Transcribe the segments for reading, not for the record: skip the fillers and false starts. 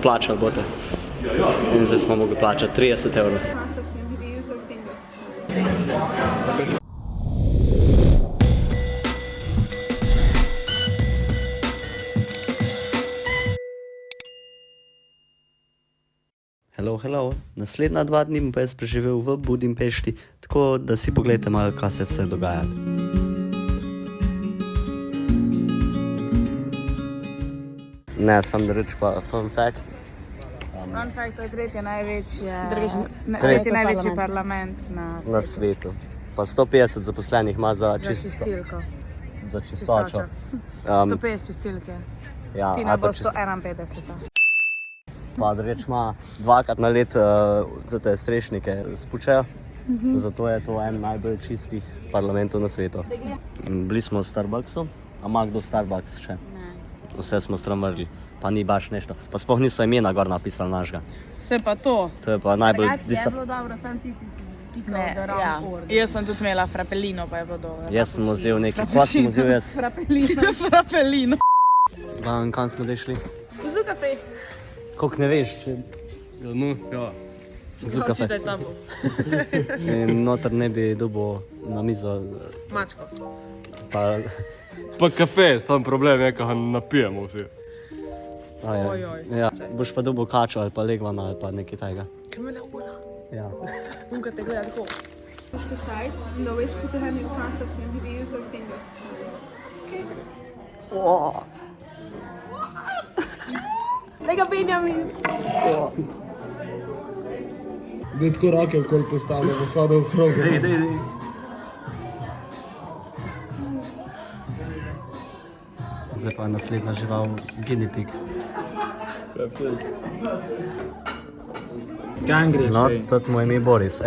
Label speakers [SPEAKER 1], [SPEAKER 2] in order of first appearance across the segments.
[SPEAKER 1] plačali bote. In zdaj smo mogli plačati 30 €. Hello. Naslednja 2 dni bom pa jaz preživel v Budimpešti, tako da si pogledajte malo, kaj se vse dogaja. Ne, sam da reč pa fun fact.
[SPEAKER 2] Fun fact, to je tretji največji parlament
[SPEAKER 1] na svetu. Pa 150 zaposlenih ima za
[SPEAKER 2] čistilko.
[SPEAKER 1] Za čistočo.
[SPEAKER 2] 150 čistilke.
[SPEAKER 1] Ja,
[SPEAKER 2] Tina bo 151.
[SPEAKER 1] Pa da reč ima 2krat na let te strešnike spučajo. Zato je to en najbolj čistih parlamentov na svetu. Bili smo v Starbucksu, a ima kdo Starbucks še? Vse smo stran vrgli, pa ni baš nešto. Pa sploh niso imena gor napisali našega.
[SPEAKER 2] Vse pa to.
[SPEAKER 1] To je pa najbolj...
[SPEAKER 3] Je bilo dobro, sam ti si pikal, da ravno.
[SPEAKER 2] Jaz sem tudi imela frapelino, pa je bilo dobro.
[SPEAKER 1] Jaz sem vzel nekaj, kva sem vzel jaz?
[SPEAKER 2] Frapelino.
[SPEAKER 1] Kam smo dešli?
[SPEAKER 3] V Zukafe.
[SPEAKER 1] Koliko ne veš, če...
[SPEAKER 4] Ja.
[SPEAKER 1] Zukafe.
[SPEAKER 3] Čitaj tabo.
[SPEAKER 1] In noter ne bi dobil na mizo...
[SPEAKER 3] Mačko.
[SPEAKER 4] Pa kafe, sam problem je, ko ga napijemo vsi.
[SPEAKER 1] Ja, boš pa dobil kačo ali pa legvana ali pa nekaj tajega.
[SPEAKER 3] Kamele ula.
[SPEAKER 1] Ja.
[SPEAKER 3] Unka te gleda tako.
[SPEAKER 5] Push the sides and always put a hand in front of him. Maybe use your fingers.
[SPEAKER 3] Lega Benjamin.
[SPEAKER 6] Dej tako roke okoli postavlja, bo hodil v krogu.
[SPEAKER 1] Dej. Zdaj pa je naslednja žival guinea pig.
[SPEAKER 6] Kam greš?
[SPEAKER 1] No, tudi moj ime Boris.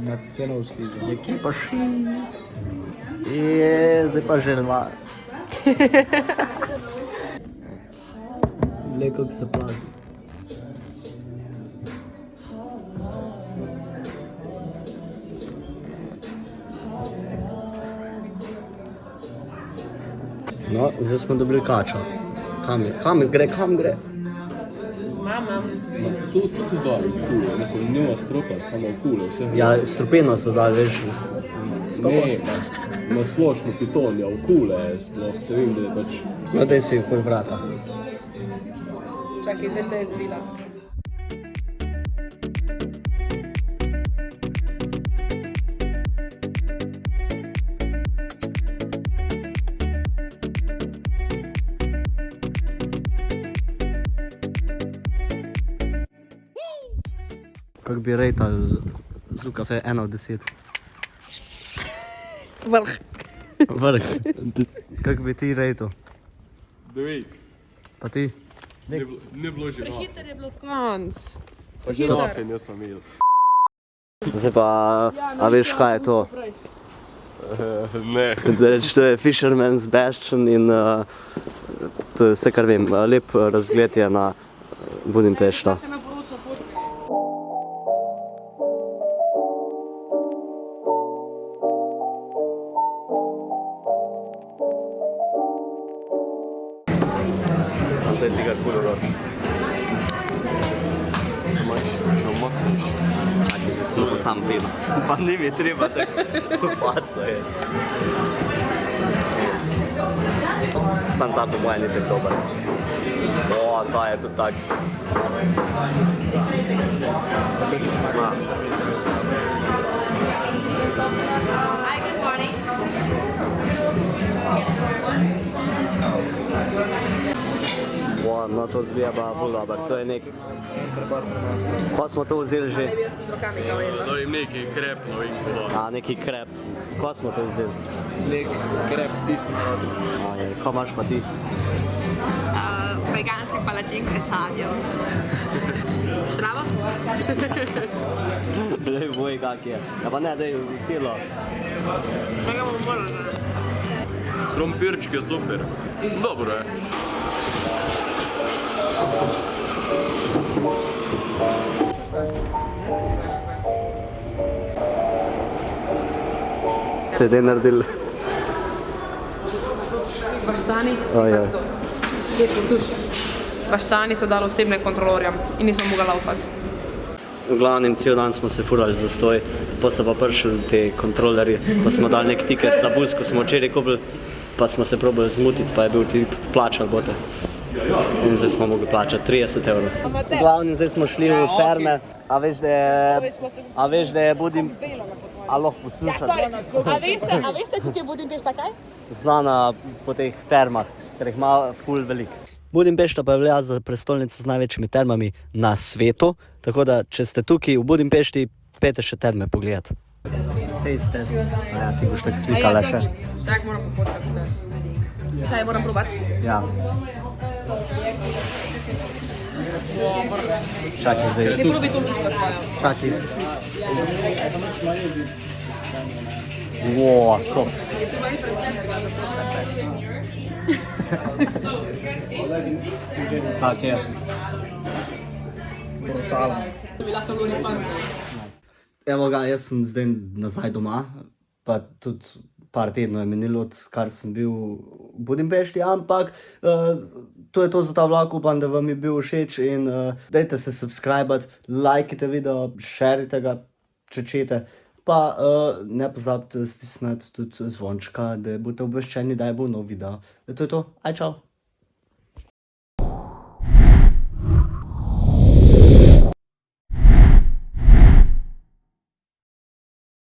[SPEAKER 6] Na ceno v spizu.
[SPEAKER 1] Kje pa ši? Zdaj pa želva. Le, kako se plazi. No, zdaj smo dobili kačo. Kam gre?
[SPEAKER 3] Mama.
[SPEAKER 4] Tu dali kule, mislim, nima stropa, samo kule, vse.
[SPEAKER 1] Ja, strupeno so dali, veš.
[SPEAKER 4] Ne, na splošno pitonja, v kule sploh, se vem, da je pač...
[SPEAKER 1] No, daj si okoli vrata.
[SPEAKER 3] Čakaj, zdaj se je zvila.
[SPEAKER 1] Kako bi rejtal Zukafe 1 od 10?
[SPEAKER 3] Vrh.
[SPEAKER 1] Vrh. Kako bi ti rejtal?
[SPEAKER 4] 9.
[SPEAKER 1] Pa ti?
[SPEAKER 4] Ni bilo žirafe.
[SPEAKER 3] Prehiter je bilo konc.
[SPEAKER 4] Pa žirafe nisem imel.
[SPEAKER 1] Zdaj pa, a veš kaj je to?
[SPEAKER 4] Ne.
[SPEAKER 1] Da reč, to je Fisherman's Bastion in to je vse, kar vem. Lep razgled je na Budimpešta. To je cigar ful urod.
[SPEAKER 4] Če omakneš.
[SPEAKER 1] Aki se slupo sam pima. Pa ni mi treba tako paca je. Sam ta po moje ni tako dober. O, ta je tudi tak.
[SPEAKER 3] Hi, good morning.
[SPEAKER 1] No, to zbija pa ful dober. To je nek... Ko smo to vzeli že?
[SPEAKER 4] Da jim neki krepno in kolo.
[SPEAKER 1] A, neki krep. Ko smo to vzeli?
[SPEAKER 6] Nek krep pisno roče.
[SPEAKER 1] Ko imaš pa ti?
[SPEAKER 3] Veganske palačinke s sadjem. Štravo?
[SPEAKER 1] Daj, boj kak je. Ja pa ne, daj celo.
[SPEAKER 3] Čakaj bomo morali.
[SPEAKER 4] Krompirček je super. Dobro je.
[SPEAKER 1] Se je naredil.
[SPEAKER 3] Vrščani?
[SPEAKER 1] Ojoj.
[SPEAKER 3] Kje posluš?
[SPEAKER 7] Vaščani so dali osebne kontrolorjem in nismo mogli laufati.
[SPEAKER 1] V glavnem, cel dan smo se furali za stoj, pa so pa prišli te kontrolerji, pa smo dali nek tiket za bus, ko smo včeraj kupili, pa smo se probali zmutiti, pa je bil tip plačal bote. In zdaj smo mogli plačati 30 €. V glavnem, zdaj smo šli v terme, a veš, da je A lahko poslušati?
[SPEAKER 8] A veste, kako je Budimpešta kaj?
[SPEAKER 1] Znana po teh termah, ker jih ima ful veliko. Budimpešta pa velja za prestolnico z največjimi termami na svetu, tako da če ste tukaj v Budimpešti, pejte še terme pogledati. Taste test. Ja, ti boš tako slikala še.
[SPEAKER 7] Čak, moram pofotkati vse. Kaj, moram probati?
[SPEAKER 1] Ja. Čakaj zdaj.
[SPEAKER 7] Ne probi to lučko svojo.
[SPEAKER 1] Čakaj. Wow, top. Tak je.
[SPEAKER 6] Brutalno.
[SPEAKER 1] Evo ga, jaz sem zdaj nazaj doma, pa tudi par tednov je menilo, odkar sem bil v Budimpešti, ampak to je to za ta vlog, upam, da vam je bil všeč in dajte se subscribati, lajkite video, šerite ga, če čete, pa ne pozabite stisniti tudi zvončka, da boste obveščeni, da je bo nov video. To je to, aj čau!